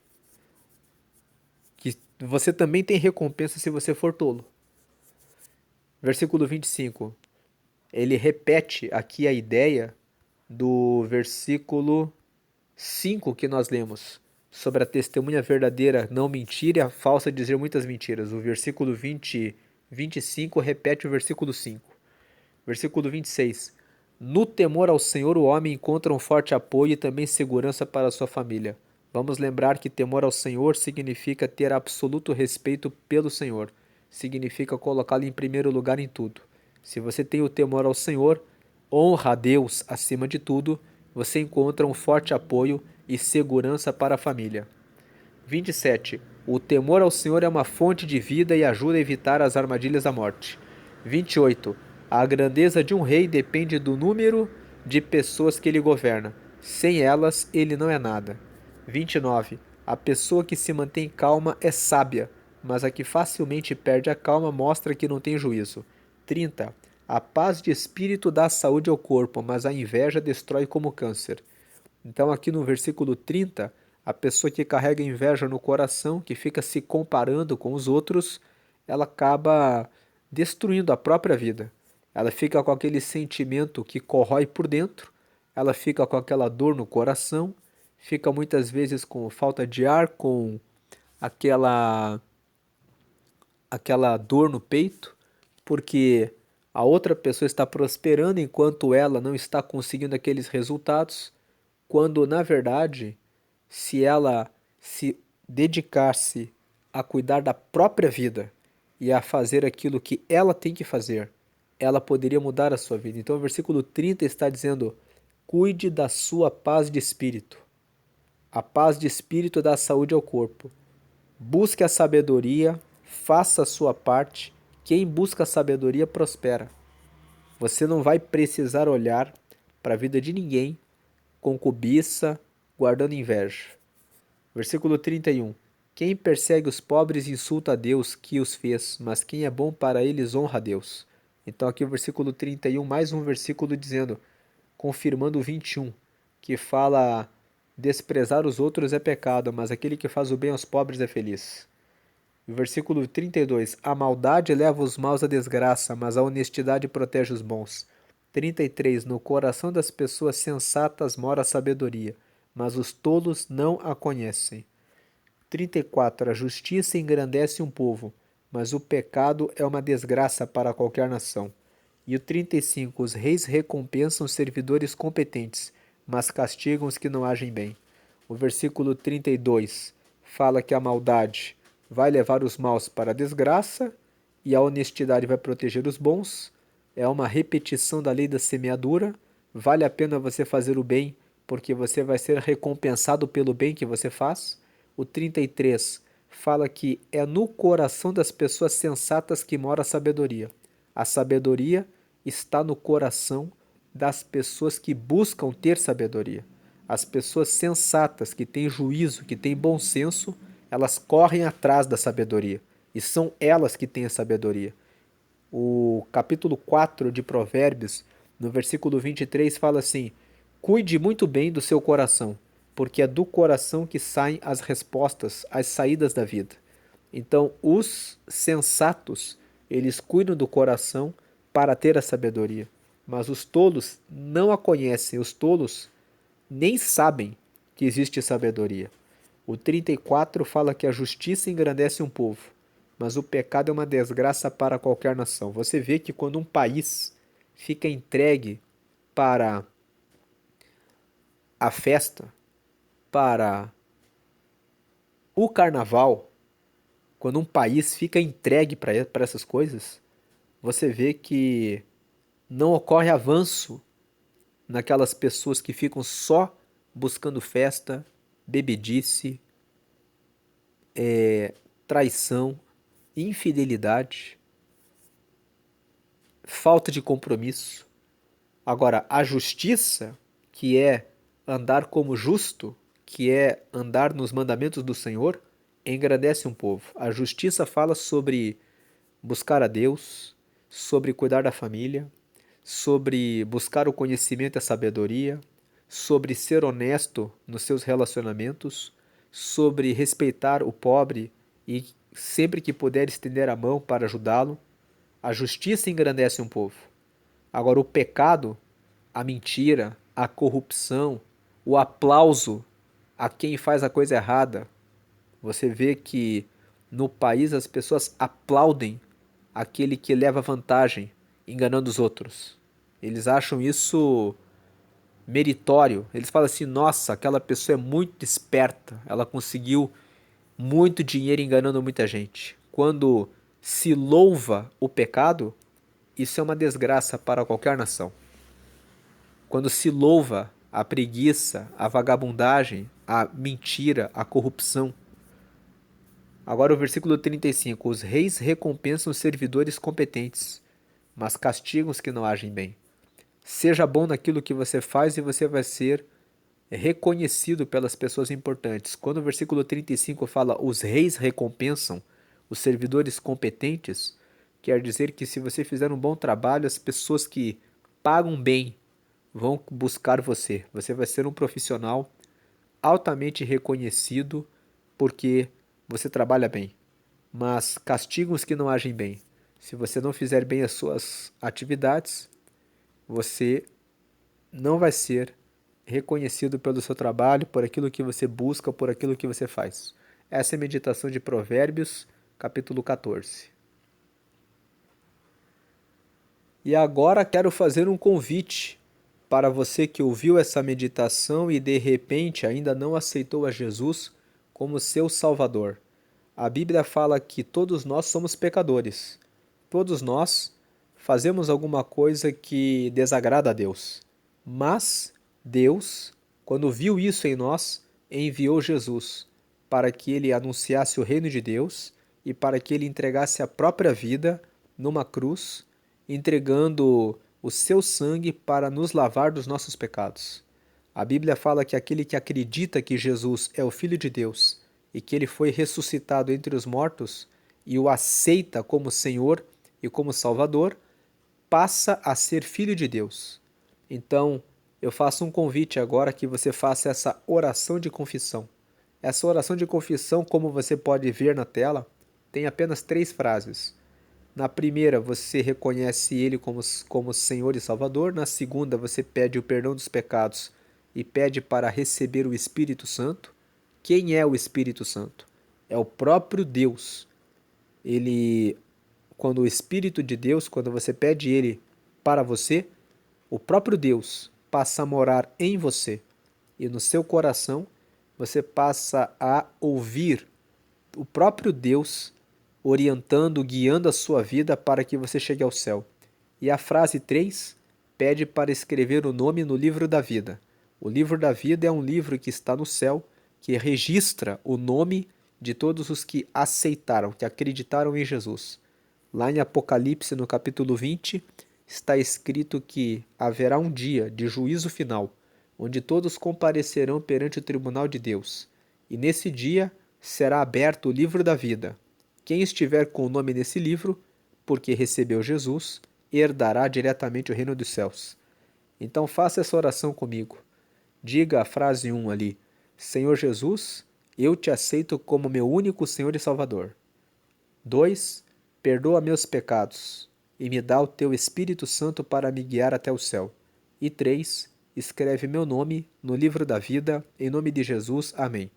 que você também tem recompensa se você for tolo. Versículo 25. Ele repete aqui a ideia do versículo 5 que nós lemos. sobre a testemunha verdadeira não mentir e a falsa dizer muitas mentiras. O versículo 25 repete o versículo 5. Versículo 26. No temor ao Senhor o homem encontra um forte apoio e também segurança para a sua família. Vamos lembrar que temor ao Senhor significa ter absoluto respeito pelo Senhor. Significa colocá-lo em primeiro lugar em tudo. Se você tem o temor ao Senhor, honra a Deus acima de tudo, você encontra um forte apoio e segurança para a família. 27. O temor ao Senhor é uma fonte de vida e ajuda a evitar as armadilhas da morte. 28. A grandeza de um rei depende do número de pessoas que ele governa. Sem elas, ele não é nada. 29. A pessoa que se mantém calma é sábia, mas a que facilmente perde a calma mostra que não tem juízo. 30. A paz de espírito dá saúde ao corpo, mas a inveja destrói como câncer. Então, aqui no versículo 30, a pessoa que carrega inveja no coração, que fica se comparando com os outros, ela acaba destruindo a própria vida. Ela fica com aquele sentimento que corrói por dentro, ela fica com aquela dor no coração, fica muitas vezes com falta de ar, com aquela dor no peito, porque a outra pessoa está prosperando enquanto ela não está conseguindo aqueles resultados, quando na verdade, se ela se dedicasse a cuidar da própria vida e a fazer aquilo que ela tem que fazer, ela poderia mudar a sua vida. Então o versículo 30 está dizendo: cuide da sua paz de espírito. A paz de espírito dá saúde ao corpo. Busque a sabedoria, faça a sua parte. Quem busca a sabedoria prospera. Você não vai precisar olhar para a vida de ninguém com cobiça, guardando inveja. Versículo 31. Quem persegue os pobres insulta a Deus que os fez, mas quem é bom para eles honra a Deus. Então aqui o versículo 31, mais um versículo dizendo, confirmando o 21, que fala: desprezar os outros é pecado, mas aquele que faz o bem aos pobres é feliz. O versículo 32, a maldade leva os maus à desgraça, mas a honestidade protege os bons. 33, no coração das pessoas sensatas mora a sabedoria, mas os tolos não a conhecem. 34, a justiça engrandece um povo, mas o pecado é uma desgraça para qualquer nação. E o 35, os reis recompensam os servidores competentes, mas castigam os que não agem bem. O versículo 32 fala que a maldade vai levar os maus para a desgraça e a honestidade vai proteger os bons. É uma repetição da lei da semeadura. Vale a pena você fazer o bem, porque você vai ser recompensado pelo bem que você faz. O 33 fala que é no coração das pessoas sensatas que mora a sabedoria. A sabedoria está no coração das pessoas que buscam ter sabedoria. As pessoas sensatas, que têm juízo, que têm bom senso, elas correm atrás da sabedoria. E são elas que têm a sabedoria. O capítulo 4 de Provérbios, no versículo 23, fala assim: cuide muito bem do seu coração, porque é do coração que saem as respostas, as saídas da vida. Então, os sensatos, eles cuidam do coração para ter a sabedoria. Mas os tolos não a conhecem, os tolos nem sabem que existe sabedoria. O 34 fala que a justiça engrandece um povo, mas o pecado é uma desgraça para qualquer nação. Você vê que quando um país fica entregue para a festa, para o carnaval, quando um país fica entregue para essas coisas, você vê que não ocorre avanço naquelas pessoas que ficam só buscando festa, bebedice, traição, infidelidade, falta de compromisso. Agora, a justiça, que é andar como justo, que é andar nos mandamentos do Senhor, engrandece um povo. A justiça fala sobre buscar a Deus, sobre cuidar da família, sobre buscar o conhecimento e a sabedoria, sobre ser honesto nos seus relacionamentos, sobre respeitar o pobre e sempre que puder estender a mão para ajudá-lo. A justiça engrandece um povo. Agora, o pecado, a mentira, a corrupção, o aplauso, a quem faz a coisa errada. Você vê que no país as pessoas aplaudem aquele que leva vantagem, enganando os outros. Eles acham isso meritório. Eles falam assim: nossa, aquela pessoa é muito esperta, ela conseguiu muito dinheiro enganando muita gente. Quando se louva o pecado, isso é uma desgraça para qualquer nação. Quando se louva a preguiça, a vagabundagem, a mentira, a corrupção. Agora o versículo 35. Os reis recompensam os servidores competentes, mas castigam os que não agem bem. Seja bom naquilo que você faz e você vai ser reconhecido pelas pessoas importantes. Quando o versículo 35 fala os reis recompensam os servidores competentes, quer dizer que se você fizer um bom trabalho, as pessoas que pagam bem vão buscar você. Você vai ser um profissional altamente reconhecido porque você trabalha bem. Mas castigam os que não agem bem. Se você não fizer bem as suas atividades, você não vai ser reconhecido pelo seu trabalho, por aquilo que você busca, por aquilo que você faz. Essa é a meditação de Provérbios, capítulo 14. E agora quero fazer um convite para você que ouviu essa meditação e de repente ainda não aceitou a Jesus como seu Salvador. A Bíblia fala que todos nós somos pecadores. Todos nós fazemos alguma coisa que desagrada a Deus. Mas Deus, quando viu isso em nós, enviou Jesus para que ele anunciasse o reino de Deus e para que ele entregasse a própria vida numa cruz, entregando o seu sangue para nos lavar dos nossos pecados. A Bíblia fala que aquele que acredita que Jesus é o Filho de Deus e que ele foi ressuscitado entre os mortos e o aceita como Senhor e como Salvador, passa a ser filho de Deus. Então, eu faço um convite agora que você faça essa oração de confissão. Essa oração de confissão, como você pode ver na tela, tem apenas 3 frases. Na primeira, você reconhece Ele como Senhor e Salvador. Na segunda, você pede o perdão dos pecados e pede para receber o Espírito Santo. Quem é o Espírito Santo? É o próprio Deus. Quando o Espírito de Deus, quando você pede Ele para você, o próprio Deus passa a morar em você. E no seu coração, você passa a ouvir o próprio Deus orientando, guiando a sua vida para que você chegue ao céu. E a frase 3 pede para escrever o nome no livro da vida. O livro da vida é um livro que está no céu, que registra o nome de todos os que aceitaram, que acreditaram em Jesus. Lá em Apocalipse, no capítulo 20, está escrito que haverá um dia de juízo final, onde todos comparecerão perante o tribunal de Deus. E nesse dia será aberto o livro da vida. Quem estiver com o nome nesse livro, porque recebeu Jesus, herdará diretamente o reino dos céus. Então faça essa oração comigo. Diga a frase 1 ali: Senhor Jesus, eu te aceito como meu único Senhor e Salvador. 2. Perdoa meus pecados e me dá o teu Espírito Santo para me guiar até o céu. E 3. Escreve meu nome no livro da vida, em nome de Jesus. Amém.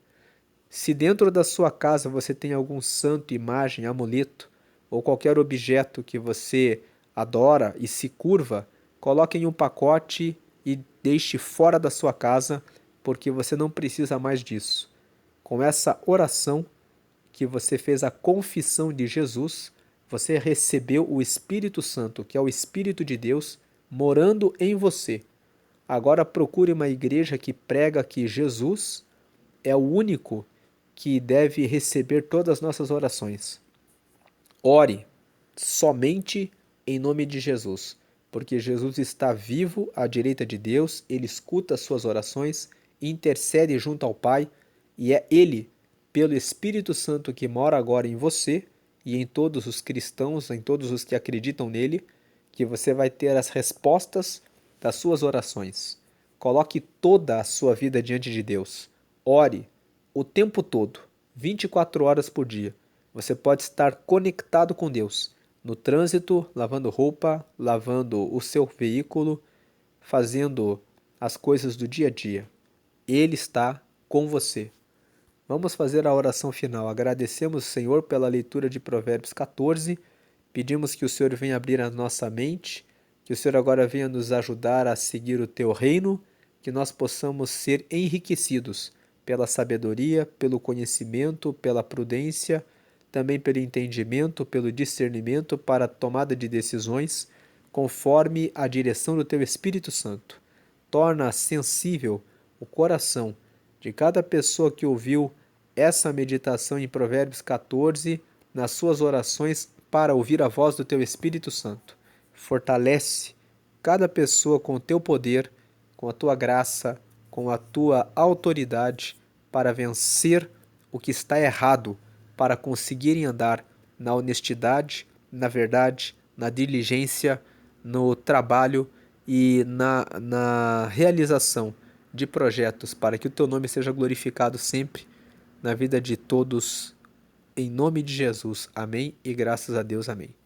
Se dentro da sua casa você tem algum santo, imagem, amuleto ou qualquer objeto que você adora e se curva, coloque em um pacote e deixe fora da sua casa, porque você não precisa mais disso. Com essa oração que você fez a confissão de Jesus, você recebeu o Espírito Santo, que é o Espírito de Deus, morando em você. Agora procure uma igreja que prega que Jesus é o único que deve receber todas as nossas orações. Ore somente em nome de Jesus, porque Jesus está vivo à direita de Deus, ele escuta as suas orações, intercede junto ao Pai, e é ele, pelo Espírito Santo que mora agora em você e em todos os cristãos, em todos os que acreditam nele, que você vai ter as respostas das suas orações. Coloque toda a sua vida diante de Deus. Ore o tempo todo, 24 horas por dia. Você pode estar conectado com Deus, no trânsito, lavando roupa, lavando o seu veículo, fazendo as coisas do dia a dia. Ele está com você. Vamos fazer a oração final. Agradecemos, Senhor, pela leitura de Provérbios 14. Pedimos que o Senhor venha abrir a nossa mente, que o Senhor agora venha nos ajudar a seguir o teu reino, que nós possamos ser enriquecidos pela sabedoria, pelo conhecimento, pela prudência, também pelo entendimento, pelo discernimento para a tomada de decisões, conforme a direção do teu Espírito Santo. Torna sensível o coração de cada pessoa que ouviu essa meditação em Provérbios 14 nas suas orações para ouvir a voz do teu Espírito Santo. Fortalece cada pessoa com o teu poder, com a tua graça, com a tua autoridade para vencer o que está errado, para conseguirem andar na honestidade, na verdade, na diligência, no trabalho e na realização de projetos para que o teu nome seja glorificado sempre na vida de todos, em nome de Jesus. Amém e graças a Deus. Amém.